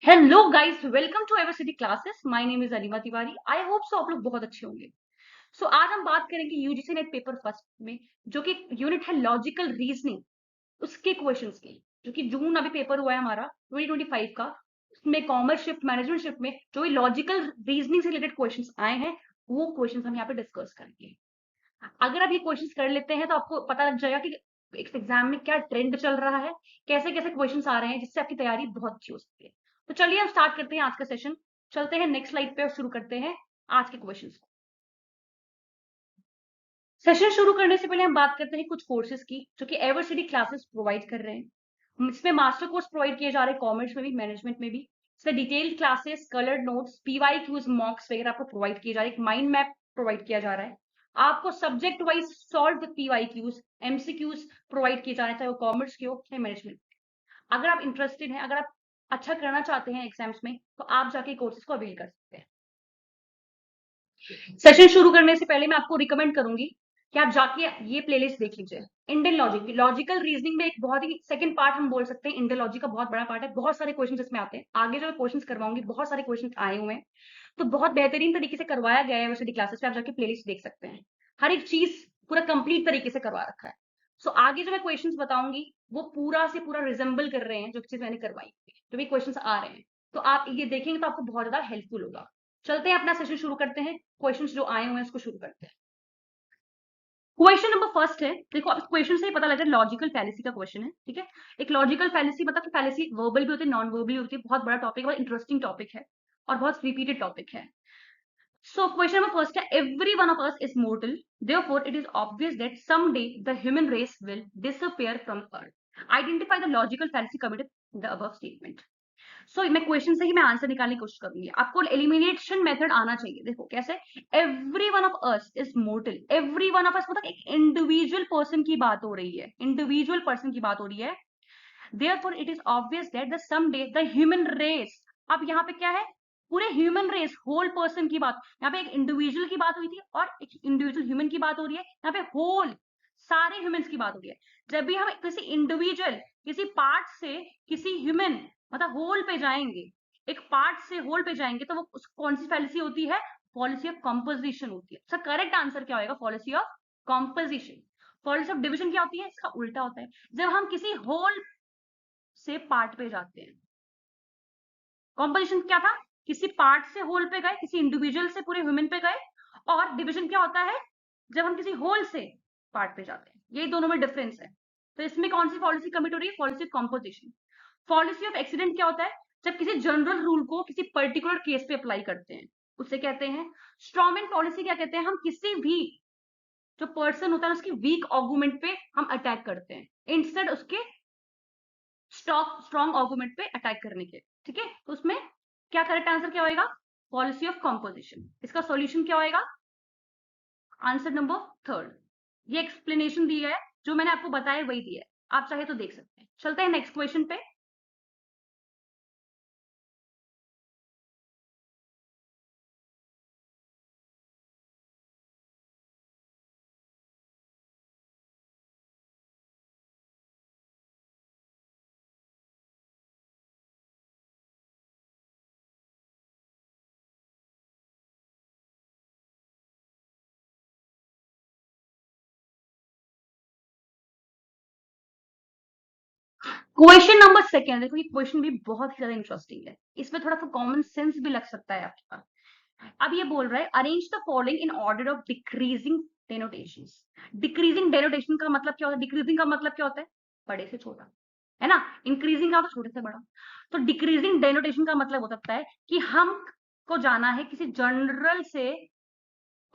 Hello guys, welcome to Ever City classes. My name is Anima Tiwari. I hope so आप लोग बहुत अच्छे होंगे। सो आज हम बात करेंगे यूजीसी नेट पेपर फर्स्ट में, जो कि यूनिट है लॉजिकल रीजनिंग, उसके क्वेश्चंस की, जो कि जून अभी पेपर हुआ है हमारा 2025 का। उसमें कॉमर्स शिफ्ट, मैनेजमेंट शिफ्ट में जो भी लॉजिकल रीजनिंग से रिलेटेड क्वेश्चंस आए हैं, वो क्वेश्चंस हम यहाँ पे डिस्कस करेंगे। अगर आप ये क्वेश्चंस कर लेते हैं तो आपको पता लग जाएगा कि इस एग्जाम में क्या ट्रेंड चल रहा है, कैसे कैसे क्वेश्चंस आ रहे हैं, जिससे आपकी तैयारी बहुत अच्छी हो सकती है। तो चलिए हम स्टार्ट करते हैं आज का सेशन। चलते हैं नेक्स्ट स्लाइड पे और शुरू करते हैं आज के क्वेश्चंस को। सेशन शुरू करने से पहले हम बात करते हैं कुछ कोर्सेज की, जो कि एवरसिटी क्लासेस प्रोवाइड कर रहे हैं। इसमें मास्टर कोर्स प्रोवाइड किए जा रहे हैं, कॉमर्स में भी, मैनेजमेंट में भी। इसमें detailed classes, coloured notes, PY Qs, mocks वगैरह आपको प्रोवाइड किए जा रहे हैं। एक माइंड मैप प्रोवाइड किया जा रहा है। आपको subject wise solve PY Qs, MCQs provide किए जा रहे हैं, चाहे वो कॉमर्स के हो चाहे मैनेजमेंट। अगर आप इंटरेस्टेड हैं, अगर आप अच्छा करना चाहते हैं एग्जाम्स में, तो आप जाके कोर्सेज को अवेल कर सकते हैं। सेशन शुरू करने से पहले मैं आपको रिकमेंड करूंगी कि आप जाके ये प्लेलिस्ट देख लीजिए। इंडियन लॉजिक, लॉजिकल रीजनिंग में एक बहुत ही सेकंड पार्ट हम बोल सकते हैं, इंडियन लॉजिक का बहुत बड़ा पार्ट है। बहुत सारे क्वेश्चंस इसमें आते हैं। आगे जो क्वेश्चंस करवाऊंगी, बहुत सारे क्वेश्चंस आए हुए हैं, तो बहुत बेहतरीन तरीके से करवाया गया है। यूनिवर्सिटी क्लासेस पे आप जाके प्लेलिस्ट देख सकते हैं। हर एक चीज पूरा कंप्लीट तरीके से करवा रखा है। सो आगे जो मैं क्वेश्चंस बताऊंगी, वो पूरा से पूरा रिजेंबल कर रहे हैं जो चीज मैंने करवाई, जो भी क्वेश्चंस आ रहे हैं। तो आप ये देखेंगे तो आपको बहुत ज्यादा हेल्पफुल होगा। चलते हैं, अपना सेशन शुरू करते हैं। क्वेश्चंस जो आए हुए हैं उसको शुरू करते हैं। क्वेश्चन नंबर फर्स्ट है, देखो अब क्वेश्चन से ही पता लग रहा है लॉजिकल फैलेसी का क्वेश्चन है। ठीक है, एक लॉजिकल फैलेसी मतलब कि फैलेसी वर्बल भी होती है, नॉन वर्बल भी होती है। बहुत बड़ा टॉपिक है, बहुत इंटरेस्टिंग टॉपिक है और बहुत रिपीटेड टॉपिक है। So question number first है, every one of us is mortal, therefore it is obvious that someday the human race will disappear from earth. Identify the logical fallacy committed in the above statement. So मैं question से ही मैं answer निकालने की कोशिश करूंगी। आपको elimination method आना चाहिए। देखो कैसे, every one of us is mortar. Every one of us मतलब एक इंडिविजुअल पर्सन की बात हो रही है, इंडिविजुअल पर्सन की बात हो रही है। Therefore it is obvious that the someday the human race, अब यहाँ पे क्या है, पूरे ह्यूमन रेस, होल पर्सन की बात। यहाँ पे एक इंडिविजुअल की बात हुई थी और एक इंडिविजुअल ह्यूमन की बात हो रही है। यहाँ पे होल, सारे ह्यूमंस की बात हो रही है। जब भी हम किसी इंडिविजुअल, किसी पार्ट से किसी ह्यूमन मतलब होल पे जाएंगे, एक पार्ट से होल पे जाएंगे, तो वो कौन सी फैलेसी होती है? पॉलिसी ऑफ कंपोजिशन होती है। इसका करेक्ट आंसर क्या होगा? Policy of composition. Policy of division क्या होती है? इसका उल्टा होता है। जब हम किसी होल से पार्ट पे जाते हैं। कॉम्पोजिशन क्या था? किसी पार्ट से होल पे गए, किसी इंडिविजुअल से पूरे ह्यूमन पे गए। और डिवीजन क्या होता है? जब हम किसी होल से पार्ट पे जाते हैं। ये दोनों में डिफरेंस है। तो इसमें कौन सी पॉलिसी कमिट हो रही है? Policy of composition. Policy of accident क्या होता है? जब किसी जनरल रूल को किसी पर्टिकुलर केस पे अप्लाई करते हैं, उसे कहते हैं स्ट्रॉमैन पॉलिसी। क्या कहते हैं? हम किसी भी जो पर्सन होता है उसकी वीक आर्गुमेंट पे हम अटैक करते हैं, इंस्टेड उसके स्ट्रॉन्ग आर्गुमेंट पे अटैक करने के। ठीक है, तो उसमें क्या करेक्ट आंसर क्या होएगा? Policy of composition. इसका सॉल्यूशन क्या होएगा? Answer number third. ये एक्सप्लेनेशन दी है, जो मैंने आपको बताया वही दिया है, आप चाहे तो देख सकते हैं। चलते हैं नेक्स्ट क्वेश्चन पे। क्वेश्चन नंबर सेकेंड, देखो ये क्वेश्चन भी बहुत ही ज्यादा इंटरेस्टिंग है। इसमें थोड़ा सा कॉमन सेंस भी लग सकता है आपके पास। अब ये बोल रहा है, arrange the following in order of decreasing denotations. Decreasing denotation का मतलब क्या होता है? डिक्रीजिंग का मतलब क्या होता है? बड़े से छोटा, है ना। इंक्रीजिंग का तो छोटे से बड़ा। तो डिक्रीजिंग डेनोटेशन का मतलब हो सकता है कि हम को जाना है किसी जनरल से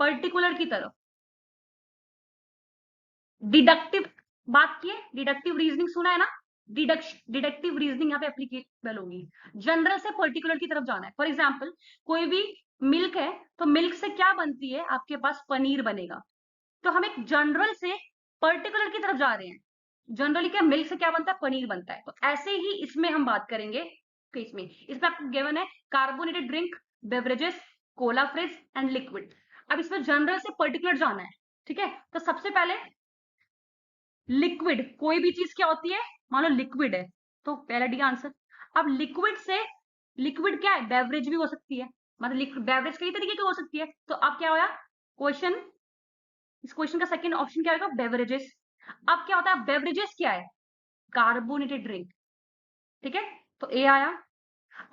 पर्टिकुलर की तरफ। डिडक्टिव बात की है, डिडक्टिव रीजनिंग सुना है ना। डिडक्टिव रीजनिंग यहाँ पे एप्लीकेबल होगी। जनरल से पर्टिकुलर की तरफ जाना है। फॉर एग्जाम्पल, कोई भी मिल्क है, तो मिल्क से क्या बनती है? आपके पास पनीर बनेगा। तो हम एक जनरल से पर्टिकुलर की तरफ जा रहे हैं। जनरली क्या, मिल्क से क्या बनता है? पनीर बनता है। तो ऐसे ही इसमें हम बात करेंगे कि इसमें आपको गिवन है carbonated drink, beverages, Cola fridge and liquid. अब इसमें जनरल से पर्टिकुलर जाना है। ठीक है, तो सबसे पहले लिक्विड, कोई भी चीज क्या होती है? मान लो लिक्विड है, तो पहला डी आंसर। अब लिक्विड से लिक्विड क्या है? बेवरेज भी हो सकती है, मतलब बेवरेज कई तरीके की हो सकती है। तो अब क्या होया क्वेश्चन, इस क्वेश्चन का सेकंड ऑप्शन क्या होगा? बेवरेजेस। अब क्या होता है? बेवरेजेस क्या है? कार्बोनेटेड ड्रिंक, ठीक है, तो ए आया।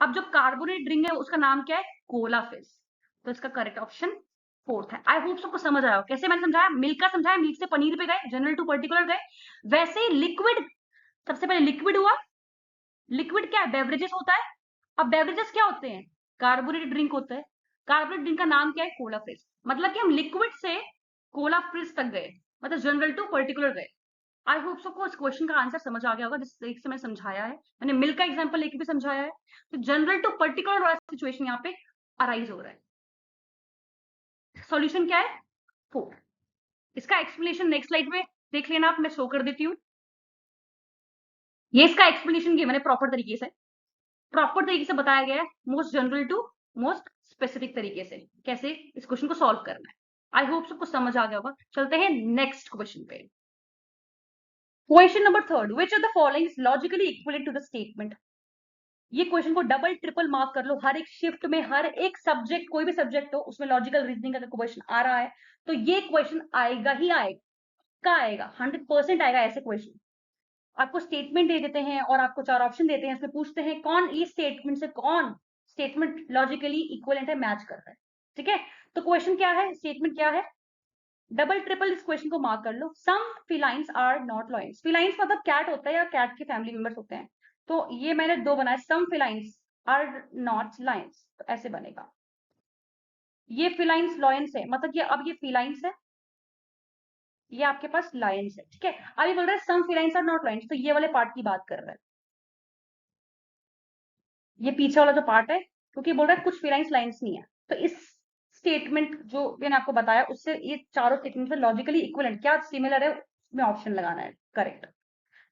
अब जो कार्बोनेटेड ड्रिंक है उसका नाम क्या है? कोला फिज। तो इसका करेक्ट ऑप्शन फोर्थ है। आई होप सबको समझ आया। कैसे मैंने समझाया? मिल्क का समझाया, मिल्क से पनीर पे गए, जनरल टू पर्टिकुलर गए। वैसे ही लिक्विड, सबसे पहले लिक्विड हुआ। लिक्विड क्या है? बेवरेजेस होता है। अब बेवरेजेस क्या होते हैं? कार्बोनेटेड ड्रिंक होता है। कार्बोनेटेड ड्रिंक का नाम क्या है? Cola fridge. मतलब कि हम लिक्विड से कोला फ्रिज तक गए, मतलब जनरल टू पर्टिकुलर गए। आई होप सबको इस क्वेश्चन का आंसर समझ आ गया होगा जिस तरीके से मैंने समझाया है। मैंने मिल्क का एग्जांपल लेके भी समझाया है। तो जनरल टू पर्टिकुलर वाला सिचुएशन यहाँ पे अराइज हो रहा है। सॉल्यूशन क्या है? 4। इसका एक्सप्लेनेशन नेक्स्ट स्लाइड में देख लेना आप, मैं शो कर देती हूँ। ये इसका एक्सप्लेनेशन किया मैंने प्रॉपर तरीके से बताया गया है, most general to most specific तरीके से कैसे इस क्वेश्चन को सॉल्व करना है। आई होप सबको समझ आ गया होगा। चलते हैं नेक्स्ट क्वेश्चन पे। Question number 3, which of the following is logically equivalent to the statement. ये क्वेश्चन को डबल ट्रिपल मार्क कर लो। हर एक शिफ्ट में, हर एक सब्जेक्ट, कोई भी सब्जेक्ट हो उसमें लॉजिकल रीजनिंग का क्वेश्चन आ रहा है तो ये क्वेश्चन आएगा ही आएगा। क्या आएगा? 100% आएगा। ऐसे क्वेश्चन आपको स्टेटमेंट दे देते हैं और आपको 4 ऑप्शन देते हैं, इसमें पूछते हैं कौन इस स्टेटमेंट से कौन स्टेटमेंट लॉजिकली इक्विवेलेंट है, मैच कर रहा है। ठीक है, तो क्वेश्चन क्या है? स्टेटमेंट क्या है? डबल ट्रिपल इस क्वेश्चन को मार्क कर लो। सम फिलाइंस आर नॉट लॉयंस। फिलाइंस मतलब कैट होता है या कैट के फैमिली मेंबर्स होते हैं। तो ये मैंने 2 बनाए, सम फिलाइंस आर नॉट लायंस, तो ऐसे बनेगा। ये फिलाइंस लॉयंस है, मतलब ये अब ये फिलाइंस है, ये आपके पास लायंस है। ठीक है, अब ये बोल रहा है some felines are not Lions, तो ये वाले पार्ट की बात कर रहा है, ये पीछे वाला जो पार्ट है, क्योंकि बोल रहा है कुछ फिलाइंस लाइंस नहीं है। तो इस स्टेटमेंट जो मैंने आपको बताया उससे ये चारों स्टेटमेंट से लॉजिकली इक्विवेलेंट क्या सिमिलर है, उसमें ऑप्शन लगाना है करेक्ट।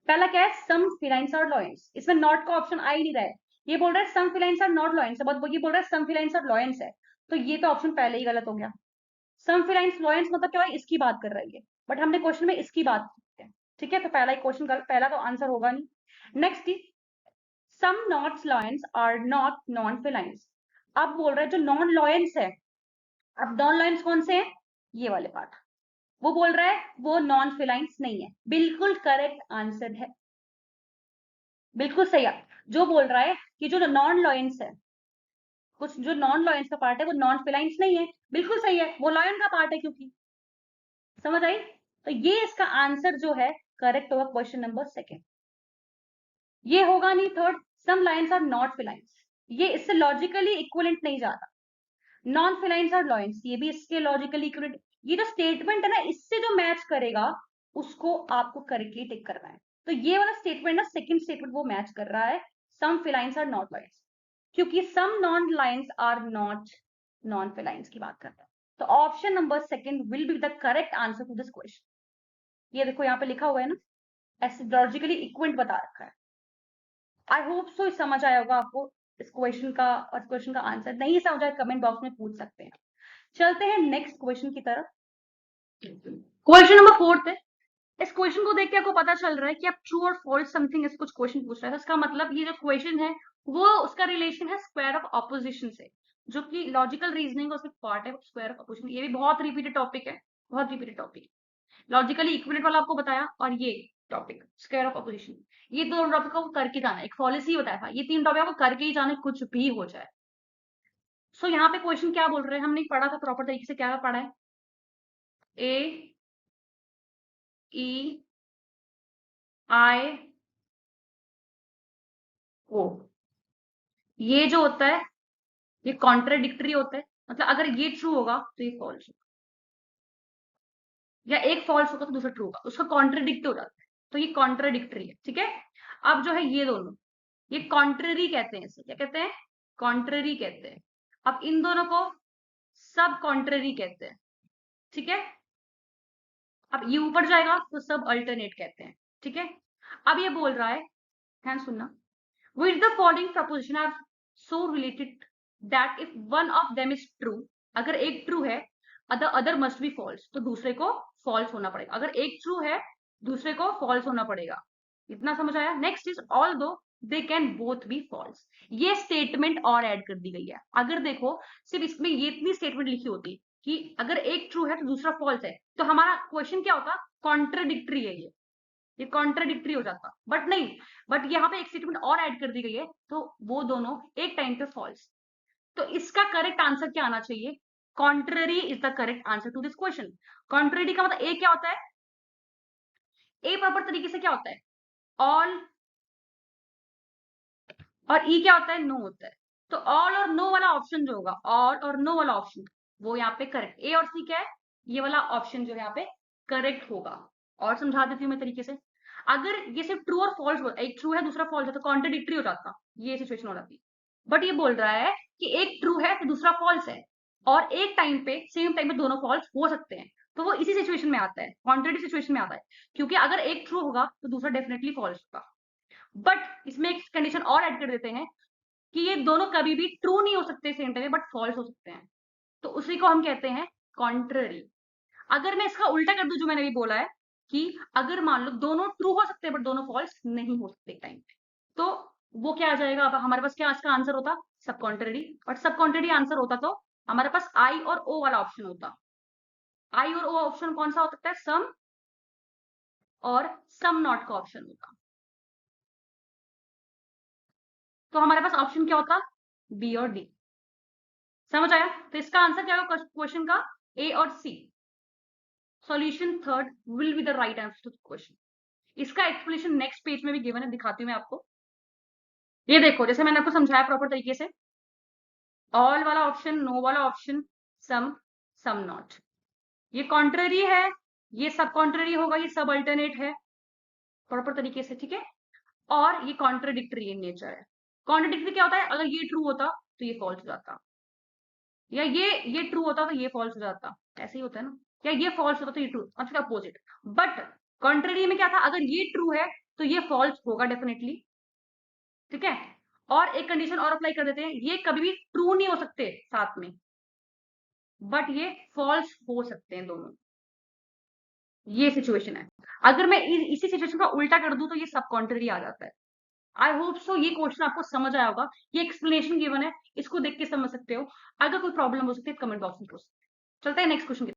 पहला क्या है? Some felines are lions. इसमें नॉट का ऑप्शन आ ही नहीं रहा है। ये बोल रहा है some felines are not lions, but ये बोल रहा है सम फिलाइंस आर लॉयंस है, तो ये तो ऑप्शन पहले ही गलत हो गया। सम फिलाइंस लॉयंस मतलब क्या है? इसकी बात कर रहा है ये, बट हमने क्वेश्चन में इसकी बात की है। ठीक है, तो पहला ही क्वेश्चन गलत, पहला तो आंसर होगा नहीं। Next, some not lions are not non felines. अब बोल रहा है जो नॉन लॉयंस है, अब नॉन लॉयंस कौन से हैं? ये वाले पार्ट। वो बोल रहा है वो नॉन फिलाइंस नहीं है। बिल्कुल करेक्ट आंसर है, बिल्कुल सही है। जो बोल रहा है कि जो नॉन लॉयंस है, कुछ जो नॉन लॉयंस का पार्ट है वो नॉन फिलाइंस नहीं है, बिल्कुल सही है, वो लॉयन का पार्ट है क्योंकि। समझ आई? तो ये इसका आंसर जो है करेक्ट होगा क्वेश्चन नंबर 2। ये होगा नहीं 3rd, some lions are not felines, ये इससे लॉजिकली इक्विवेलेंट नहीं जाता। नॉन फिलाइंस और लॉयंस ये भी इसके लॉजिकली इक्विवेलेंट। ये जो स्टेटमेंट है ना, इससे जो मैच करेगा उसको आपको करेक्टली टिक करना है। तो ये वाला स्टेटमेंट ना, सेकंड स्टेटमेंट वो मैच कर रहा है, some felines are not lions, क्योंकि some non lions are not non felines की बात करता है। तो option number 2 will be the correct answer to this question. ये देखो यहाँ पे लिखा हुआ है ना, ऐसे लॉजिकली इक्विवेलेंट बता रखा है। आई होप सो समझ आया होगा आपको इस क्वेश्चन का, और क्वेश्चन का आंसर नहीं समझ आया कमेंट बॉक्स में पूछ सकते हैं। चलते हैं नेक्स्ट क्वेश्चन की तरफ। क्वेश्चन नंबर 4 है। इस क्वेश्चन को देख के आपको पता चल रहा है कि आप ट्रू और फॉल्स समथिंग इस कुछ क्वेश्चन पूछ रहा है। तो इसका मतलब ये जो क्वेश्चन है वो उसका रिलेशन है स्क्वायर ऑफ ऑपोजिशन से, जो कि लॉजिकल रीजनिंग का उसका पार्ट है। स्क्वायर ऑफ ऑपोजिशन ये भी बहुत रिपीटेड टॉपिक है, बहुत रिपीटेड टॉपिक। लॉजिकली इक्विवेलेंट वाला आपको बताया, और ये टॉपिक स्क्वायर ऑफ ऑपोजिशन, ये दो टॉपिक को करके जाना है। एक पॉलिसी बताया था, ये 3 टॉपिक आपको करके ही जाना है, कुछ भी हो जाए। सो यहाँ पे क्वेश्चन क्या बोल रहे हैं, हमने पढ़ा था प्रॉपर तरीके से, क्या पढ़ा है? ए ई आई ओ, ये जो होता है ये कॉन्ट्राडिक्टरी होता है। मतलब अगर ये ट्रू होगा तो ये फॉल्स होगा, या एक फॉल्स होगा तो दूसरा ट्रू होगा, उसका कॉन्ट्राडिक्ट हो जाता है, तो ये कॉन्ट्राडिक्टरी है। ठीक है, अब जो है ये दोनों, ये कॉन्ट्ररी कहते हैं, इसे क्या कहते हैं? कॉन्ट्ररी कहते हैं। अब इन दोनों को सब कॉन्ट्ररी कहते हैं। ठीक है, अब ये ऊपर जाएगा तो सब अल्टरनेट कहते हैं। ठीक है, अब ये बोल रहा है, ध्यान सुनना, which the following proposition are so related that if one of them is true, अगर एक ट्रू है the other must be false, तो दूसरे को फॉल्स होना पड़ेगा। अगर एक ट्रू है दूसरे को फॉल्स होना पड़ेगा। इतना समझ आया? Next is although they can both be false. ये स्टेटमेंट और ऐड कर दी गई है। अगर देखो सिर्फ इसमें ये इतनी स्टेटमेंट लिखी होती कि अगर एक ट्रू है तो दूसरा फॉल्स है, तो हमारा क्वेश्चन क्या होता, कॉन्ट्रडिक्टरी है ये कॉन्ट्रडिक्टरी हो जाता, बट नहीं, बट यहाँ पे एक स्टेटमेंट और ऐड कर दी गई है, तो वो दोनों एक टाइम पे फॉल्स। तो इसका करेक्ट आंसर क्या आना चाहिए, contrary is the correct answer to this question. Contrary का मतलब ए क्या होता है, ए प्रॉपर तरीके से क्या होता है, ऑल, और ई क्या होता है, नो होता है। तो ऑल और नो वाला ऑप्शन जो होगा, ऑल और नो वाला ऑप्शन, वो यहाँ पे करेक्ट, ए और सी क्या है, ये वाला ऑप्शन जो यहाँ पे करेक्ट होगा। और समझा देती हूँ मैं तरीके से, अगर ये सिर्फ ट्रू और फॉल्स हो, एक ट्रू है दूसरा फॉल्स है, तो कॉन्ट्रडिक्टरी हो जाता, ये सिचुएशन हो जाती। बट ये बोल रहा है कि एक ट्रू है तो दूसरा फॉल्स है, और एक टाइम पे सेम टाइम पे दोनों फॉल्स हो सकते हैं, तो वो इसी सिचुएशन में आता है, कॉन्ट्रडिक्टरी सिचुएशन में आता है, क्योंकि अगर एक ट्रू होगा तो दूसरा डेफिनेटली फॉल्स होगा। बट इसमें एक कंडीशन और ऐड कर देते हैं कि ये दोनों कभी भी ट्रू नहीं हो सकते सेम टाइम बट फॉल्स हो सकते हैं, तो उसी को हम कहते हैं कॉन्ट्ररी। अगर मैं इसका उल्टा कर दूं जो मैंने अभी बोला है कि अगर मान लो दोनों ट्रू हो सकते हैं बट दोनों फॉल्स नहीं हो सकते टाइम पे, तो वो क्या आ जाएगा, अब हमारे पास क्या इसका आंसर होता, सब कॉन्ट्ररी। बट सब कॉन्ट्ररी आंसर होता तो हमारे पास आई और ओ वाला ऑप्शन होता। आई और ओ ऑप्शन कौन सा हो सकता है, सम और सम नॉट का ऑप्शन होता। तो हमारे पास ऑप्शन क्या होता, बी और डी। समझ आया, तो इसका आंसर क्या होगा क्वेश्चन का, ए और C. Solution third will be the right answer to the question. इसका एक्सप्लेनेशन नेक्स्ट पेज में भी गिवन है, दिखाती हूँ मैं आपको। ये देखो जैसे मैंने आपको समझाया प्रॉपर तरीके से, ऑल वाला ऑप्शन, नो वाला ऑप्शन, सम, सम नॉट, ये कॉन्ट्ररी है, ये सब कॉन्ट्ररी होगा, ये सब अल्टरनेट है प्रॉपर तरीके से, ठीक है। और ये कॉन्ट्रडिक्टरी इन नेचर है। कॉन्ट्रडिक्टरी क्या होता है, अगर ये ट्रू होता तो ये फॉल्स हो जाता, या ये ट्रू होता तो ये फॉल्स हो जाता, ऐसे ही होता है ना, या ये फॉल्स होता तो ये ट्रू, अच्छा अपोजिट। बट कॉन्ट्ररी में क्या था, अगर ये ट्रू है तो ये फॉल्स होगा डेफिनेटली, ठीक है। और एक कंडीशन और अप्लाई कर देते हैं, ये कभी भी ट्रू नहीं हो सकते साथ में, बट ये फॉल्स हो सकते हैं दोनों, ये सिचुएशन है। अगर मैं इसी सिचुएशन का उल्टा कर दूं तो ये सब कॉन्ट्ररी आ जाता है। आई होप सो ये क्वेश्चन आपको समझ आया होगा, ये एक्सप्लेनेशन गिवन है, इसको देख के समझ सकते हो। अगर कोई प्रॉब्लम हो सकती है कमेंट बॉक्स में पूछ सकते हैं। चलते हैं next question.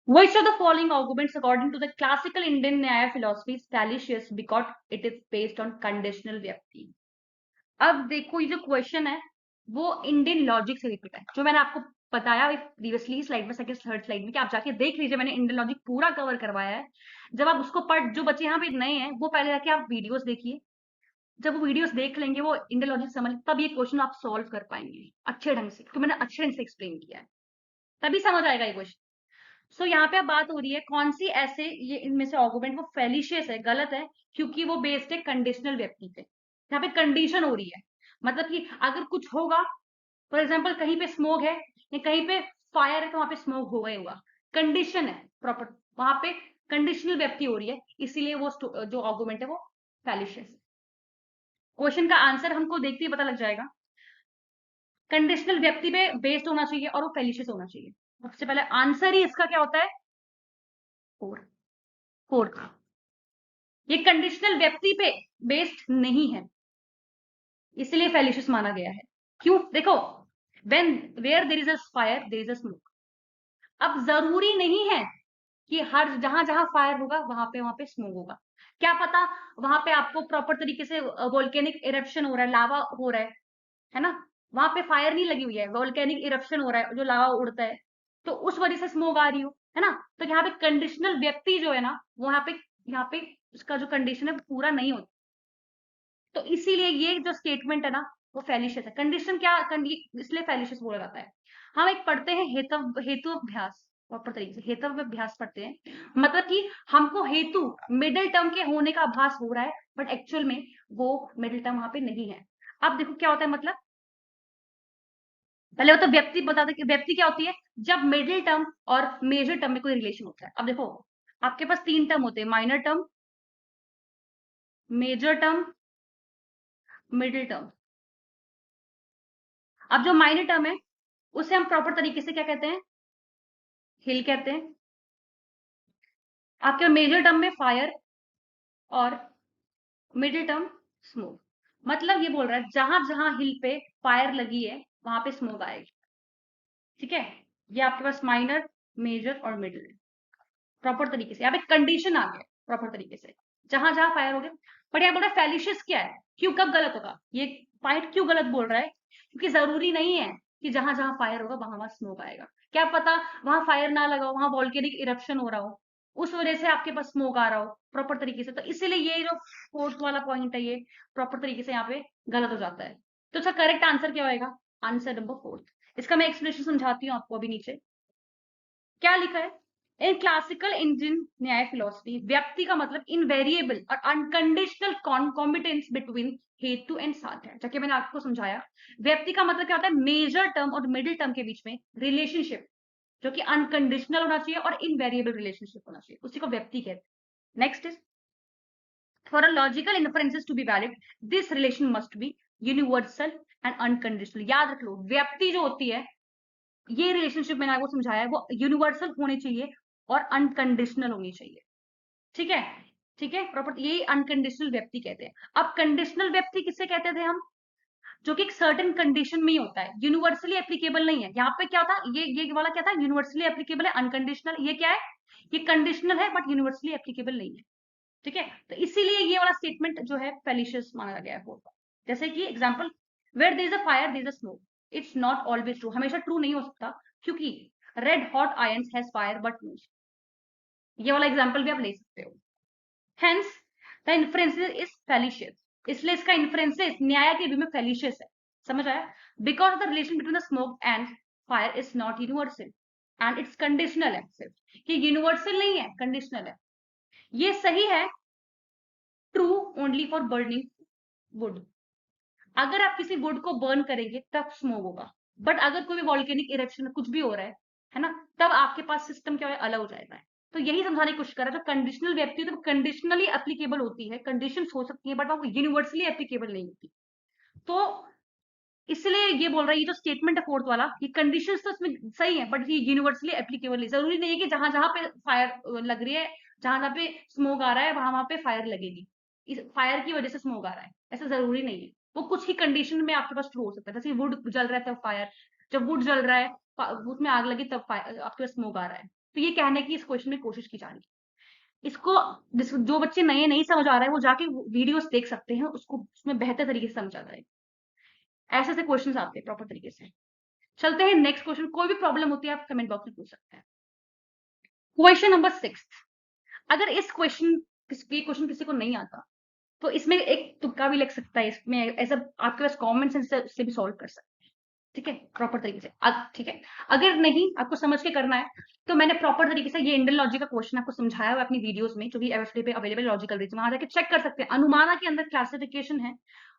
Which of the following arguments according to the classical Indian Nyaya philosophy is fallacious because it is based on conditional व्यक्ति। अब देखो ये जो क्वेश्चन है वो इंडियन लॉजिक से रिलेटेड है, जो मैंने आपको बताया प्रीवियसली स्लाइड में, सेकंड थर्ड स्लाइड में, कि आप जाके देख लीजिए, मैंने इंडियन लॉजिक पूरा कवर करवाया है। जब आप उसको पढ़, जो बच्चे यहाँ पे नए हैं वो पहले जाके आप वीडियोस देखिए, जब वो वीडियोस देख लेंगे, वो इंडियन लॉजिक समझ, तब ये क्वेश्चन आप सॉल्व कर पाएंगे अच्छे ढंग से, क्योंकि मैंने अच्छे ढंग से एक्सप्लेन किया है, तभी समझ आएगा ये क्वेश्चन। सो यहाँ पे अब बात हो रही है कौन सी ऐसे, ये इनमें से आर्गुमेंट वो फेलिशियस है, गलत है, क्योंकि वो बेस्ड है कंडीशनल व्यक्ति पे। यहाँ पे कंडीशन हो रही है, मतलब कि अगर कुछ होगा, फॉर एग्जाम्पल कहीं पे स्मोक है या कहीं पे फायर है, तो वहां पे स्मोक होगा ही होगा, कंडीशन है प्रॉपर, वहां पे कंडीशनल व्यक्ति हो रही है, इसीलिए वो जो आर्गुमेंट है वो फेलिशियस है। क्वेश्चन का आंसर हमको देखते ही पता लग जाएगा, कंडीशनल व्यक्ति पे बेस्ड होना चाहिए और वो फेलिशियस होना चाहिए। सबसे पहले आंसर ही इसका क्या होता है, फोर, फोर। ये कंडीशनल व्यक्ति पे बेस्ड नहीं है, इसलिए फेलिशियस माना गया है। क्यों, देखो, when where there is a fire there is a smoke. अब जरूरी नहीं है कि हर जहां जहां फायर होगा वहां पे स्मोक होगा, क्या पता वहां पे आपको प्रॉपर तरीके से वोल्केनिक इरप्शन हो रहा है, लावा हो रहा है ना, वहां पे फायर नहीं लगी हुई है, वोल्केनिक इरप्शन हो रहा है, जो लावा उड़ता है, तो उस वजह से स्मोक आ रही हो, है ना। तो यहाँ पे कंडीशनल व्यक्ति जो है ना, वो यहाँ पे उसका जो कंडीशन है वो पूरा नहीं होता, तो इसीलिए ये जो स्टेटमेंट है ना वो फेलिशियस है। कंडीशन क्या, इसलिए फेलिशियस बोला जाता है। हम एक पढ़ते हैं हेतु अभ्यास, प्रॉपर तरीके से हेतु अभ्यास पढ़ते हैं, मतलब कि हमको हेतु मिडिल टर्म के होने का आभास हो रहा है, बट एक्चुअल में वो मिडिल टर्म वहां पे नहीं है। अब देखो क्या होता है, मतलब पहले वो तो व्यक्ति बता दे कि व्यक्ति क्या होती है, जब मिडिल टर्म और मेजर टर्म में कोई रिलेशन होता है। अब देखो आपके पास तीन टर्म होते हैं, minor term, major term, middle term. अब जो माइनर टर्म है उसे हम प्रॉपर तरीके से क्या कहते हैं, हिल कहते हैं। आपके मेजर टर्म में फायर और मिडिल टर्म स्मोक। मतलब ये बोल रहा है जहां जहां हिल पे फायर लगी है वहां पे स्मोक आएगी। ठीक है, ये आपके पास माइनर, मेजर और मिडिल प्रॉपर तरीके से। यहाँ पे कंडीशन आ गया प्रॉपर तरीके से, जहां जहां फायर हो गया। बट यहाँ बोल रहा है फेलिशियस क्या है, क्यों, कब गलत होगा, ये पॉइंट क्यों गलत बोल रहा है, क्योंकि जरूरी नहीं है कि जहां जहां फायर होगा वहां वहां स्मोक आएगा। क्या पता वहां फायर ना लगा हो, वहां वॉल्केनिक इरप्शन हो रहा हो, उस वजह से आपके पास स्मोक आ रहा हो प्रॉपर तरीके से। तो इसीलिए ये जो फोर्थ वाला पॉइंट है ये प्रॉपर तरीके से यहाँ पे गलत हो जाता है। तो अच्छा, करेक्ट आंसर क्या होगा, आंसर नंबर फोर्थ। इसका मैं एक्सप्लेनेशन समझाती हूँ आपको अभी नीचे क्या लिखा है। इन क्लासिकल इंडियन न्याय फिलोसफी व्यक्ति का मतलब इनवेरिएबल और अनकंडीशनल कॉम्बिटेंस बिटवीन हेतु एंड साध्य है। जबकि मैंने आपको समझाया व्यक्ति का मतलब क्या होता है, मेजर टर्म और मिडिल टर्म के बीच में रिलेशनशिप जो कि अनकंडीशनल होना चाहिए और इनवेरिएबल रिलेशनशिप होना चाहिए, उसी को व्यक्ति कहते हैं। Next is for a logical inferences to be valid this relation must be universal and unconditional. याद रख लो, व्यक्ति जो होती है, ये रिलेशनशिप मैंने आपको समझाया है, वो यूनिवर्सल होनी चाहिए और अनकंडीशनल होनी चाहिए। ठीक है, ठीक है, प्रॉपर यही अनकंडीशनल व्यक्ति कहते हैं। अब कंडीशनल व्यक्ति किससे कहते थे हम, जो कि एक सर्टेन कंडीशन में ही होता है, यूनिवर्सली एप्लीकेबल नहीं है। यहाँ पे क्या था, ये वाला क्या था, यूनिवर्सली एप्लीकेबल है, अनकंडीशनल। ये क्या है, ये कंडीशनल है बट यूनिवर्सली एप्लीकेबल नहीं है। ठीक है, तो इसीलिए ये वाला स्टेटमेंट जो है फेलिशियस माना गया है फोर्थ का। जैसे कि example, where there is a fire there is a smoke, it's not always true, हमेशा ट्रू नहीं हो सकता, क्योंकि red hot irons has fire but no. ये वाला एग्जांपल भी आप ले सकते हो। Hence the inferences is fallacious, इसलिए इसका इन्फ्रेंसेस न्याय के व्यू में फेलिशियस है। समझ आया, because the relation between the smoke and fire is not universal and it's conditional है। सिर्फ कि यूनिवर्सल नहीं है, कंडीशनल है। ये सही है, true only for burning would, अगर आप किसी वुड को बर्न करेंगे तब स्मोक होगा। बट अगर कोई वॉल्केनिक इरेप्शन कुछ भी हो रहा है ना, तब आपके पास सिस्टम क्या है, अलग हो जाएगा है। तो यही समझाने की कोशिश कर रहा है, जो कंडीशनल व्यक्ति है तो कंडीशनली एप्लीकेबल होती है, कंडीशन हो सकती है बट वो यूनिवर्सली एप्लीकेबल नहीं होती। तो इसलिए ये बोल रहा है, ये जो स्टेटमेंट है फोर्थ वाला, ये कंडीशन तो इसमें सही है बट ये यूनिवर्सली एप्लीकेबल नहीं। जरूरी नहीं है कि जहां जहां पे फायर लग रही है, जहां जहां पे स्मोक आ रहा है वहां वहां पे फायर लगेगी, इस फायर की वजह से स्मोक आ रहा है, ऐसा जरूरी नहीं है। वो कुछ ही कंडीशन में आपके पास ट्रू हो सकता है, जैसे वुड जल रहा है तब फायर, जब वुड जल रहा है उसमें आग लगी तब फायर आपके पास स्मोक आ रहा है। तो ये कहने की इस क्वेश्चन में कोशिश की जा रही है। इसको जो बच्चे नए नहीं समझ आ रहा है वो जाके वीडियोस देख सकते हैं, उसको उसमें बेहतर तरीके से समझ आ जाएगा। ऐसे ऐसे क्वेश्चन आते हैं प्रॉपर तरीके से। चलते हैं नेक्स्ट क्वेश्चन, कोई भी प्रॉब्लम होती है आप कमेंट बॉक्स में पूछ सकते हैं। क्वेश्चन नंबर 6, अगर इस क्वेश्चन किसी को नहीं आता तो इसमें एक तुक्का भी लग सकता है, इसमें ऐसा आपके पास कॉमन सेंस से भी सॉल्व कर सकते हैं। ठीक है, प्रॉपर तरीके से। ठीक है, अगर नहीं आपको समझ के करना है तो मैंने प्रॉपर तरीके से ये इंडियन लॉजिक का क्वेश्चन आपको समझाया हुआ अपनी वीडियोस में, जो भी एफएफडी पे अवेलेबल लॉजिकल रीजन, वहां जाके चेक कर सकते हैं। अनुमाना के अंदर क्लासिफिकेशन है,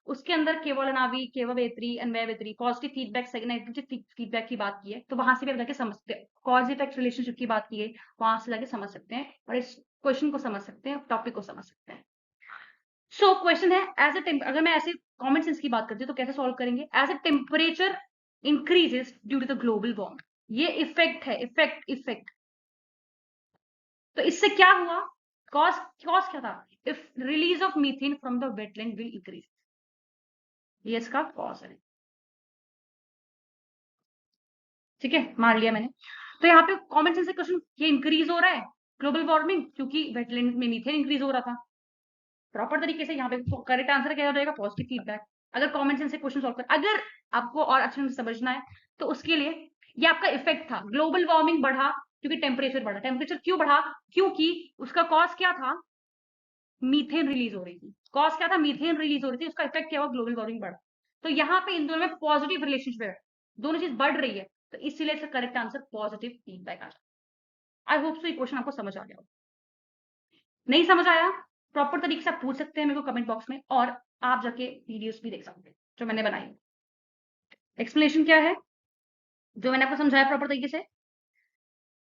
उसके अंदर केवल अनावि, केवल वेत्री, अन्वय Vettri, positive feedback, negative feedback की बात की है, तो वहां से भी आप जाके समझ सकते हैं। कॉज इफेक्ट रिलेशनशिप की बात की है, वहां से जाके समझ सकते हैं और इस क्वेश्चन को समझ सकते हैं, टॉपिक को समझ सकते हैं। सो क्वेश्चन है, एज ए अगर मैं ऐसे कॉमन सेंस की बात करती हूँ तो कैसे सॉल्व करेंगे। As a temperature increases due to the global warming, ये इफेक्ट है, इफेक्ट। तो इससे क्या हुआ, कॉज कॉज क्या था, if release of methane from the wetland will increase, ये इसका कॉज है। ठीक है, मान लिया मैंने। तो यहाँ पे कॉमन सेंस से क्वेश्चन, ये इंक्रीज हो रहा है ग्लोबल वार्मिंग क्योंकि वेटलैंड में मीथेन इंक्रीज हो रहा था। प्रॉपर तरीके से यहाँ पे करेक्ट आंसर क्या हो जाएगा, पॉजिटिव फीडबैक। अगर कॉमन सेंस से क्वेश्चन सॉल्व कर, अगर आपको और अच्छे से समझना है तो उसके लिए ये आपका इफेक्ट था, ग्लोबल वार्मिंग बढ़ा क्योंकि टेम्परेचर बढ़ा। टेम्परेचर क्यों बढ़ा, क्योंकि उसका कॉज क्या था, मीथेन रिलीज हो रही थी। कॉज क्या था, मीथेन रिलीज हो रही थी, उसका इफेक्ट क्या हुआ, ग्लोबल वार्मिंग बढ़ा। तो यहाँ पे इन दोनों में पॉजिटिव रिलेशनशिप है, दोनों चीज बढ़ रही है, तो इसीलिए इसका करेक्ट आंसर पॉजिटिव फीडबैक आ जाए। आई होप सो ये क्वेश्चन आपको समझ आ गया हो। नहीं समझ आया, प्रॉपर तरीके से आप पूछ सकते हैं मेरे को कमेंट बॉक्स में, और आप जाके वीडियोस भी देख सकते हैं जो मैंने बनाई। एक्सप्लेनेशन क्या है जो मैंने आपको समझाया प्रॉपर तरीके से,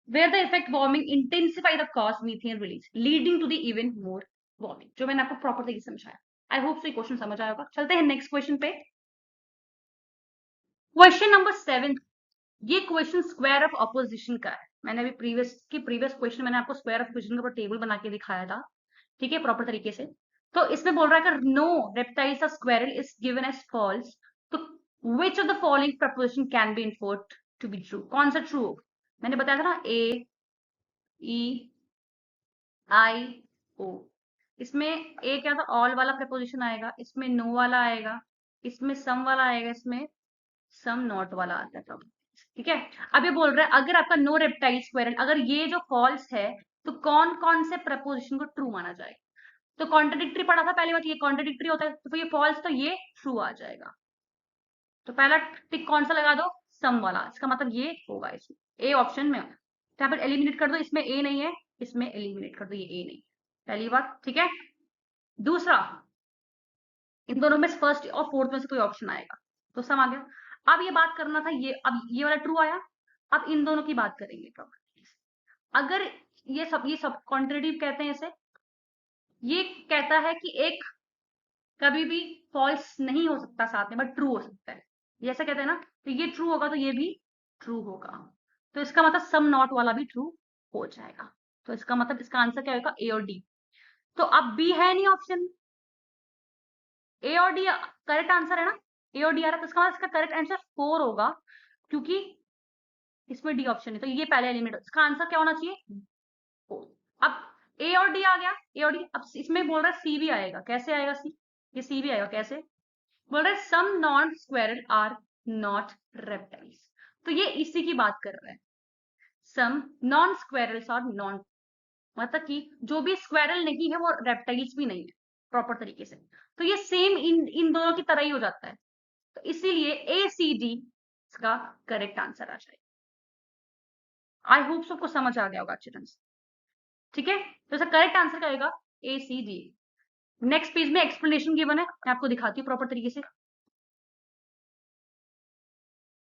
where the effect warming intensify the cause methane release leading to the even more warming, जो मैंने आपको प्रॉपर तरीके से समझाया। आई होप सो ये क्वेश्चन समझ आया होगा। चलते हैं नेक्स्ट क्वेश्चन पे। क्वेश्चन नंबर 7, ये क्वेश्चन स्क्वायर ऑफ अपोजिशन का है। मैंने अभी प्रीवियस क्वेश्चन मैंने आपको स्क्वायर ऑफ अपोजिशन का टेबल बना के दिखाया था। ठीक है, प्रॉपर तरीके से। तो इसमें बोल रहा है कि no reptiles are squirrel is given as false, तो which of the following proposition can be inferred to be true? कौन सा ट्रू होगा? मैंने बताया था ना, ए ई आई ओ। इसमें ए क्या था? ऑल वाला प्रपोजिशन आएगा, इसमें नो वाला आएगा, इसमें सम वाला आएगा, इसमें सम नॉट वाला आता था। ठीक है, अब ये बोल रहा है अगर आपका नो रेप्टाइल स्क्वेरल, अगर ये जो फॉल्स है तो कौन कौन से प्रपोजिशन को ट्रू माना जाएगा? तो कॉन्ट्रडिक्टरी पढ़ा था पहली बात, ये कॉन्ट्रडिक्टरी होता है, तो ये फॉल्स, तो ये ट्रू आ जाएगा। तो पहला टिक कौन सा लगा दो? सम वाला, इसका मतलब ये होगा इसमें, ए ऑप्शन में। तो यहाँ पर एलिमिनेट कर दो, इसमें ए नहीं है, इसमें एलिमिनेट कर दो, ये ए नहीं। पहली बात, ठीक है। दूसरा, इन दोनों में फर्स्ट और फोर्थ में से कोई ऑप्शन आएगा, तो सम आ गया। अब ये बात करना था, ये अब ये वाला ट्रू आया। अब इन दोनों की बात करेंगे प्रॉपर्टीज। अगर ये सब कॉन्ट्रेडिक्टिव कहते हैं इसे, ये कहता है कि एक कभी भी फॉल्स नहीं हो सकता साथ में, बट ट्रू हो सकता है, जैसा कहते हैं ना, तो ये ट्रू होगा तो ये भी ट्रू होगा। तो इसका मतलब सम नॉट वाला भी ट्रू हो जाएगा। तो इसका मतलब इसका आंसर क्या होगा? ए और डी। तो अब बी है नहीं ऑप्शन, ए और डी करेक्ट आंसर है ना, ए और डी आ रहा है, तो इसका मतलब इसका करेक्ट आंसर 4 होगा, क्योंकि इसमें डी ऑप्शन है, तो ये पहले एलिमिनेट। इसका आंसर क्या होना चाहिए? 4। अब ए और डी आ गया, ए और डी। अब इसमें बोल रहा है सी भी आएगा, कैसे आएगा सी? ये सी भी आएगा कैसे? बोल रहा है some non squirrel are not reptiles, तो ये इसी की बात कर रहा है। Some non squirrels are non, मतलब कि जो भी स्क्वेरल नहीं है वो रेप्टाइल्स भी नहीं है प्रॉपर तरीके से, तो ये सेम इन दोनों की तरह ही हो जाता है। तो इसीलिए ए सी डी इसका करेक्ट आंसर आ जाएगा। आई होप सबको समझ आ गया होगा अच्छे ढंग से, ठीक है। तो इसका करेक्ट आंसर क्या होगा? A C D. Next page में एक्सप्लेनेशन गिवन है, मैं आपको दिखाती हूँ प्रॉपर तरीके से।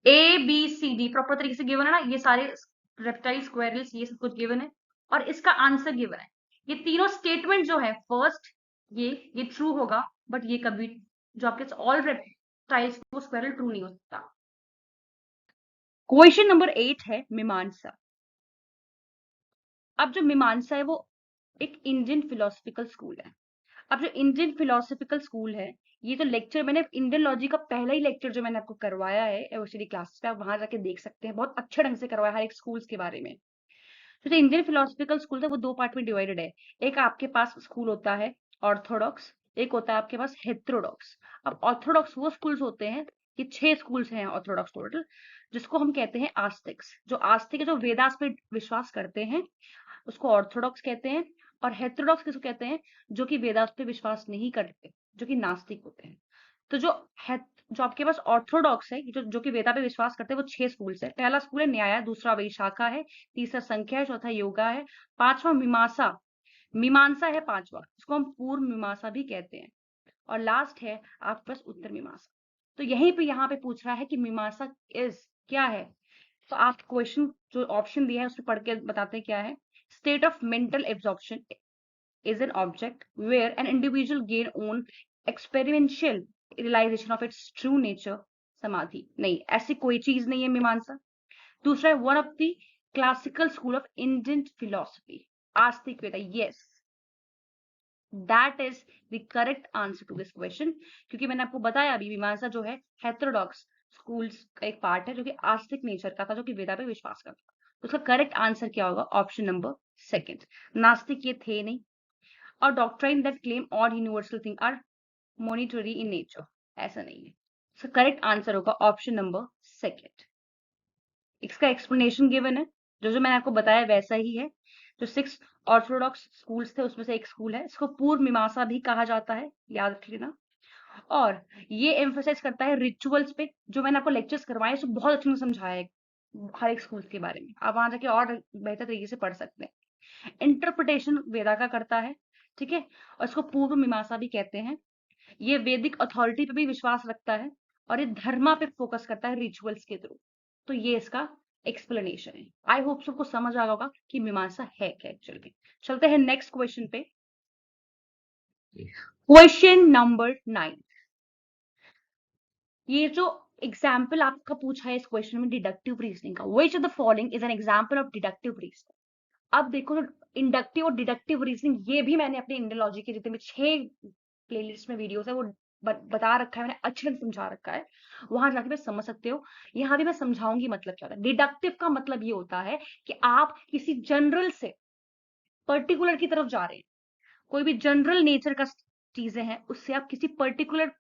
A B C D proper तरीके से गिवन है ना, ये सारे रेप्टाइल स्क्वेरल्स ये सब कुछ गिवन है, और इसका आंसर गिवन है। ये तीनों स्टेटमेंट जो है, फर्स्ट ये ट्रू होगा, बट ये कभी जो आपके ऑल रेप्टाइल्स वो स्क्वेरल ट्रू नहीं हो सकता। क्वेश्चन नंबर 8 है मीमांसा। अब जो मीमांसा है वो एक इंडियन फिलोसफिकल स्कूल है। अब जो इंडियन फिलोसफिकल स्कूल है, ये तो लेक्चर मैंने इंडियन लॉजी का पहला ही लेक्चर जो मैंने आपको करवाया है एवोसिटी क्लासेस पे, आप वहां जाके देख सकते हैं, बहुत अच्छे ढंग से करवाया हर एक स्कूल्स के बारे में। तो जो इंडियन फिलोसफिकल स्कूल था वो 2 पार्ट में डिवाइडेड है। एक आपके पास स्कूल होता है ऑर्थोडॉक्स, एक होता है आपके पास हेटेरोडॉक्स। अब ऑर्थोडॉक्स वो स्कूल्स होते हैं, ये 6 स्कूल्स हैं ऑर्थोडॉक्स टोटल, जिसको हम कहते हैं आस्तिक्स। जो आस्तिक है, जो वेदास पे विश्वास करते हैं, उसको ऑर्थोडॉक्स कहते हैं। और हेटेरोडॉक्स किसको कहते हैं? जो कि वेदांत पे विश्वास नहीं करते, जो कि नास्तिक होते हैं। तो जो आपके पास ऑर्थोडॉक्स है, जो कि वेदा पे विश्वास करते हैं, वो 6 स्कूल्स है। पहला स्कूल है न्याय, दूसरा वैशाखा है, तीसरा संख्या है, चौथा योगा है, पांचवा मीमांसा, मीमांसा है पांचवा, इसको हम पूर्व मीमांसा भी कहते हैं, और लास्ट है आपके पास उत्तर मीमांसा। तो यहीं पे यहाँ पे पूछ रहा है कि मीमांसा इज क्या है, तो आप क्वेश्चन जो ऑप्शन दिया है उसमें पढ़ के बताते हैं क्या है। State of mental absorption is an object where an individual gain on experiential realization of its true nature। समाधि नहीं, ऐसी कोई चीज नहीं है मीमांसा। दूसरा है one of the classical school of Indian philosophy, आस्तिक Veda. Yes, that is the correct answer to this question, क्योंकि मैंने आपको बताया अभी मीमांसा जो है हेटेरोडॉक्स स्कूल्स का एक पार्ट है, जो कि आस्तिक नेचर का था, जो कि वेदा पे विश्वास करता था। तो उसका करेक्ट आंसर क्या होगा? Option number second. नास्तिक ये थे नहीं। और doctrine that claim all universal thing are monetary in nature, ऐसा नहीं है। सो करेक्ट आंसर होगा ऑप्शन नंबर सेकंड। इसका एक्सप्लेनेशन गिवन है, जो मैंने आपको बताया वैसा ही है। जो 6 ऑर्थोडॉक्स स्कूल्स थे उसमें से एक स्कूल है, इसको पूर्व मीमांसा भी कहा जाता है, याद रख लेना। और ये एम्फोसाइज करता है रिचुअल्स पे, जो मैंने आपको लेक्चर्स करवाए उसको बहुत अच्छे से समझाया है हर एक स्कूल के बारे में, आप वहां जाके और बेहतर तरीके से पढ़ सकते हैं। इंटरप्रिटेशन वेदा का करता है, ठीक है, और इसको पूर्व मीमांसा भी कहते हैं। ये वैदिक अथॉरिटी पे भी विश्वास रखता है, और ये धर्मा पे फोकस करता है रिचुअल्स के थ्रू। तो ये इसका एक्सप्लेनेशन है। आई होप सबको समझ आ होगा कि मीमांसा है क्या एक्चुअल में। चलते हैं नेक्स्ट क्वेश्चन पे। क्वेश्चन नंबर 9, ये जो एग्जाम्पल आपका पूछा है इस क्वेश्चन में डिडक्टिव रीजनिंग का, which of the following is an example of deductive reasoning. अब देखो, इंडक्टिव और डिडक्टिव रीजनिंग ये भी मैंने अपने इंडियन लॉजिक के जितने में 6 प्लेलिस्ट में वीडियोस है, वो बता रखा है मैंने, अच्छे से समझा रखा है, वहां जाके भी समझ सकते हो। यहाँ भी मैं समझाऊंगी मतलब क्या होता है। डिडक्टिव का मतलब ये होता है कि आप किसी जनरल से पर्टिकुलर की तरफ जा रहे हैं, कोई भी जनरल नेचर का चीजें हैं, उससे आप किसी पर्टिकुलर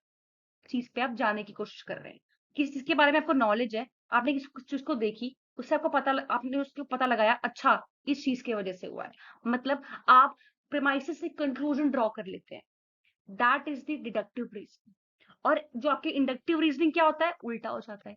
चीज पे आप जाने की कोशिश कर रहे हैं। किस चीज के बारे में आपको नॉलेज है, आपने किस चीज को देखी, उससे आपको आपने उसको पता लगाया, अच्छा इस चीज की वजह से हुआ है, मतलब आप प्रेमाइसिस से कंक्लूजन ड्रॉ कर लेते हैं। That is the deductive reasoning. और जो आपके इंडक्टिव रीजनिंग क्या होता है, उल्टा हो जाता है।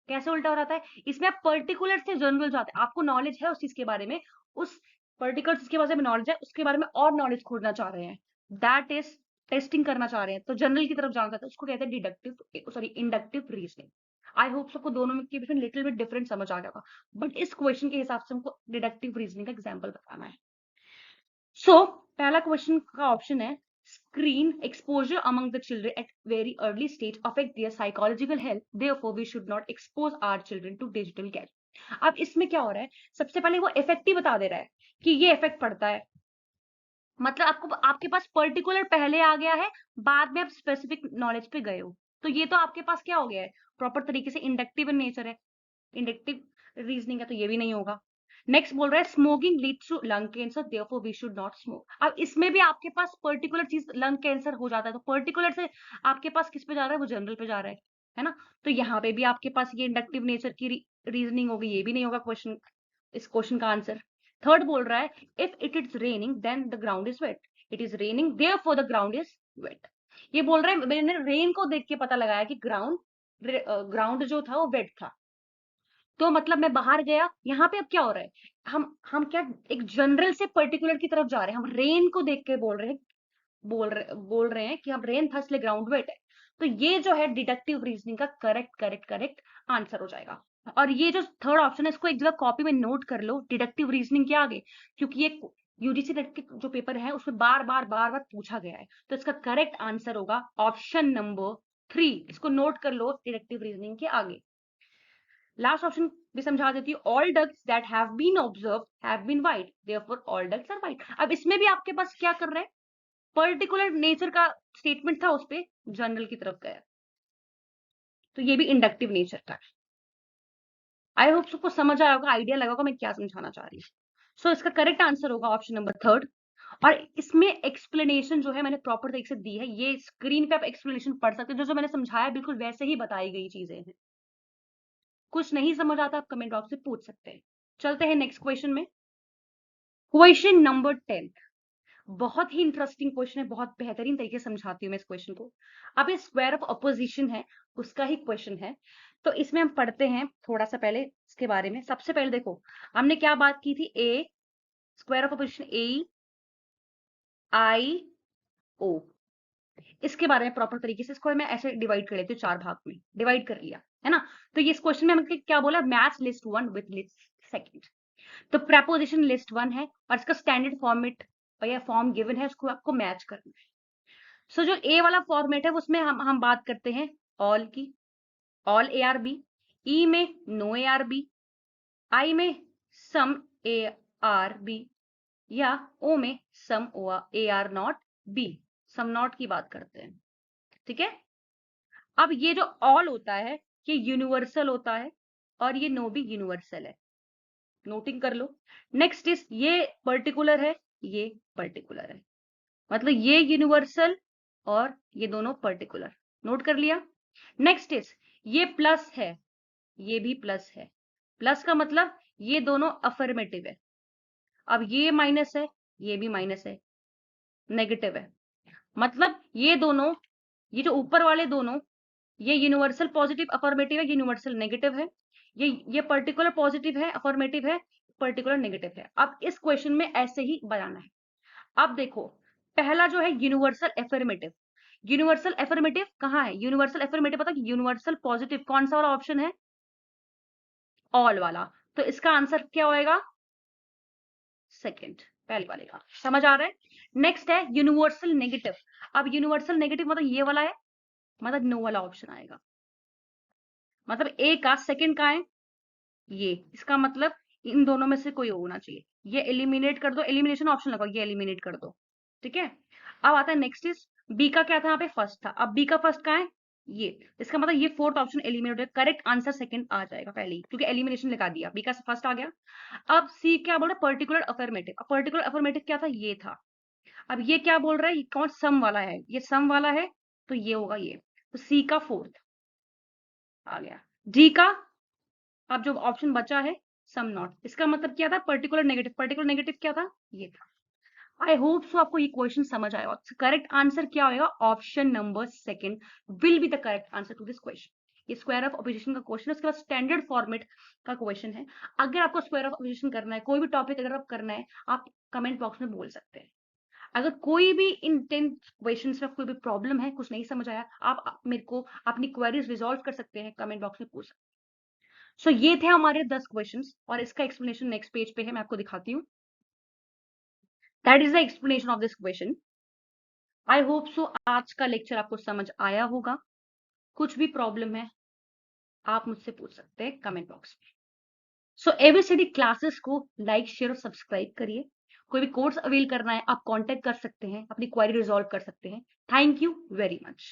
कैसे उल्टा हो जाता है, इसमें आप पर्टिकुलर से जनरल जाते हैं, आपको नॉलेज है उस चीज के बारे में, उस पर्टिकुलर चीज के बारे में नॉलेज है, उसके बारे में और नॉलेज खोजना चाह रहे हैं, दैट इज टेस्टिंग करना चाह रहे हैं, तो जनरल की तरफ जाना चाहते हैं, उसको कहते हैं deductive, sorry inductive reasoning. I hope सबको दोनों में के बीच में लिटिल बिट डिफरेंस समझ आ गया होगा, बट इस क्वेश्चन के हिसाब से हमको डिडक्टिव रीजनिंग का एग्जाम्पल बताना है। सो पहला क्वेश्चन का ऑप्शन है, screen exposure among the children at very early stage affect their psychological health, therefore we should not expose our children to digital gadgets। अब इसमें क्या हो रहा है, सबसे पहले वो इफेक्ट ही बता दे रहा है कि ये इफेक्ट पड़ता है, मतलब आपको आपके पास पर्टिकुलर पहले आ गया है, बाद में आप स्पेसिफिक नॉलेज पे गए हो, तो ये तो आपके पास क्या हो गया है, प्रॉपर तरीके से इंडक्टिव इन नेचर है, इंडक्टिव रीजनिंग है, तो ये भी नहीं होगा। नेक्स्ट बोल रहा है smoking leads to lung cancer, therefore we should not smoke. अब इसमें भी आपके पास पर्टिकुलर चीज लंग कैंसर हो जाता है, तो पर्टिकुलर से आपके पास किस पे जा रहा है, वो जनरल पे जा रहा है ना, तो यहाँ पे भी आपके पास ये इंडक्टिव नेचर की रीजनिंग होगी, ये भी नहीं होगा क्वेश्चन, इस क्वेश्चन का आंसर। थर्ड बोल रहा है if it is raining then the ground is wet, it is raining therefore the ground is wet. ये बोल रहा है मैंने रेन को देख के पता लगाया कि ग्राउंड जो था वो वेट था, तो मतलब मैं बाहर गया, यहाँ पे अब क्या हो रहा है, हम क्या एक जनरल से पर्टिकुलर की तरफ जा रहे हैं, हम रेन को देख के बोल रहे हैं कि हम रेन था इसलिए ग्राउंड वेट है, तो ये जो है डिडक्टिव रीजनिंग का करेक्ट आंसर हो जाएगा। और ये जो थर्ड ऑप्शन है, इसको एक जगह कॉपी में नोट कर लो, डिडक्टिव रीजनिंग के आगे, क्योंकि ये यूजीसी नेट के जो पेपर है उसमें बार बार पूछा गया है, तो इसका करेक्ट आंसर होगा ऑप्शन नंबर 3, इसको नोट कर लो डिडक्टिव रीजनिंग के आगे। लास्ट ऑप्शन भी समझा देती हूँ, all ducks that have been observe have been white, therefore all ducks are white. अब इसमें भी आपके पास क्या कर रहे हैं, पर्टिकुलर नेचर का स्टेटमेंट था, उस पे जनरल की तरफ गया, तो ये भी इंडक्टिव नेचर का है। आई होप सबको समझ आया होगा, आइडिया लगा होगा मैं क्या समझाना चाह रही हूँ। सो इसका करेक्ट आंसर होगा ऑप्शन नंबर 3। और इसमें एक्सप्लेनेशन जो है मैंने प्रॉपर तरीके से दी है, ये स्क्रीन पे आप एक्सप्लेनेशन पढ़ सकते हो, जो मैंने समझाया बिल्कुल वैसे ही बताई गई चीजें हैं। कुछ नहीं समझ आता आप कमेंट बॉक्स में पूछ सकते हैं। चलते हैं नेक्स्ट क्वेश्चन में। क्वेश्चन नंबर 10 बहुत ही इंटरेस्टिंग क्वेश्चन है, बहुत बेहतरीन तरीके से समझाती हूँ मैं इस क्वेश्चन को। अब ये स्क्वायर ऑफ अपोजिशन है, उसका ही क्वेश्चन है, तो इसमें हम पढ़ते हैं थोड़ा सा पहले इसके बारे में। सबसे पहले देखो हमने क्या बात की थी, ए स्क्वायर ऑफ अपोजिशन ए आई ओ, इसके बारे में प्रॉपर तरीके से इसको मैं ऐसे डिवाइड कर लेती हूँ, 4 भाग में डिवाइड कर लिया है ना। तो ये इस क्वेश्चन में हमने क्या बोला, match list 1 with list second. तो प्रेपोजिशन लिस्ट 1 है और इसका स्टैंडर्ड फॉर्मेट या फॉर्म गिवन है, उसको आपको मैच करना है। सो जो ए वाला फॉर्मेट है उसमें हम बात करते हैं ऑल की, all A are B, E में no A are B, I में सम ए आर बी, या ओ में some A are not B, some not की बात करते हैं, ठीक है। अब ये जो ऑल होता है ये यूनिवर्सल होता है और ये नो भी यूनिवर्सल है, नोटिंग कर लो। नेक्स्ट इज ये पर्टिकुलर है, ये पर्टिकुलर है, मतलब ये यूनिवर्सल और ये दोनों पर्टिकुलर, नोट कर लिया। नेक्स्ट इज ये प्लस है, ये भी प्लस है, प्लस का मतलब ये दोनों अफर्मेटिव है। अब ये माइनस है, ये भी माइनस है, नेगेटिव है, मतलब ये दोनों, ये जो ऊपर वाले दोनों, ये यूनिवर्सल पॉजिटिव अफर्मेटिव है, यूनिवर्सल नेगेटिव है, ये पर्टिकुलर पॉजिटिव है अफर्मेटिव है, पर्टिकुलर नेगेटिव है। अब इस क्वेश्चन में ऐसे ही बनाना है। अब देखो पहला जो है यूनिवर्सल एफर्मेटिव, यूनिवर्सल एफर्मेटिव कहाँ है, यूनिवर्सल एफर्मेटिव पता है, यूनिवर्सल पॉजिटिव कौन सा वाला ऑप्शन है, ऑल वाला, तो इसका आंसर क्या होएगा, सेकंड, पहले वाले का। समझ आ रहा है। नेक्स्ट है यूनिवर्सल नेगेटिव, अब यूनिवर्सल नेगेटिव मतलब ये वाला है, मतलब नो वाला ऑप्शन आएगा, मतलब ए का सेकंड का है ये, इसका मतलब इन दोनों में से कोई होना चाहिए, ये एलिमिनेट कर दो, एलिमिनेशन ऑप्शन लगाओ, ये एलिमिनेट कर दो, ठीक है। अब आता है नेक्स्ट इज बी का क्या था यहाँ पे? फर्स्ट था। अब बी का फर्स्ट कहाँ है? ये। इसका मतलब ये फोर्थ ऑप्शन एलिमिनेट हो, करेक्ट आंसर सेकंड आ जाएगा पहले ही, क्योंकि एलिमिनेशन लगा दिया। बी का फर्स्ट आ गया। अब सी क्या बोल रहा है? Particular affirmative. अब पर्टिकुलर अफर्मेटिव क्या था? ये था। अब ये क्या बोल रहा है? ये कौन? सम वाला है, ये सम वाला है, तो ये होगा ये। तो सी का फोर्थ आ गया। डी का अब जो ऑप्शन बचा है सम नॉट, इसका मतलब क्या था? Particular negative. पर्टिकुलर नेगेटिव क्या था? ये था। आई होप सो आपको ये क्वेश्चन समझ आया। करेक्ट आंसर क्या होगा? Option number second will be the correct answer to this question. ये स्क्वायर ऑफ अपोजिशन का क्वेश्चन है, उसके बाद स्टैंडर्ड फॉर्मेट का क्वेश्चन है। अगर आपको स्क्वायर ऑफ अपोजिशन करना है, कोई भी टॉपिक अगर आप करना है, आप कमेंट बॉक्स में बोल सकते हैं। अगर कोई भी इन 10 क्वेश्चंस में कोई भी प्रॉब्लम है, कुछ नहीं समझ आया, आप मेरे को अपनी क्वेरीज रिजॉल्व कर सकते हैं, कमेंट बॉक्स में पूछ सकते हैं। सो ये थे हमारे 10 क्वेश्चंस और इसका एक्सप्लेनेशन नेक्स्ट पेज पे है, मैं आपको दिखाती हूँ। That is the explanation of this question. I hope सो आज का लेक्चर आपको समझ आया होगा। कुछ भी प्रॉब्लम है आप मुझसे पूछ सकते हैं कमेंट बॉक्स में। सो एबीसीडी क्लासेस को लाइक शेयर और सब्सक्राइब करिए। कोई भी कोर्स अवेल करना है आप कांटेक्ट कर सकते हैं, अपनी क्वेरी रिजॉल्व कर सकते हैं। Thank you very much.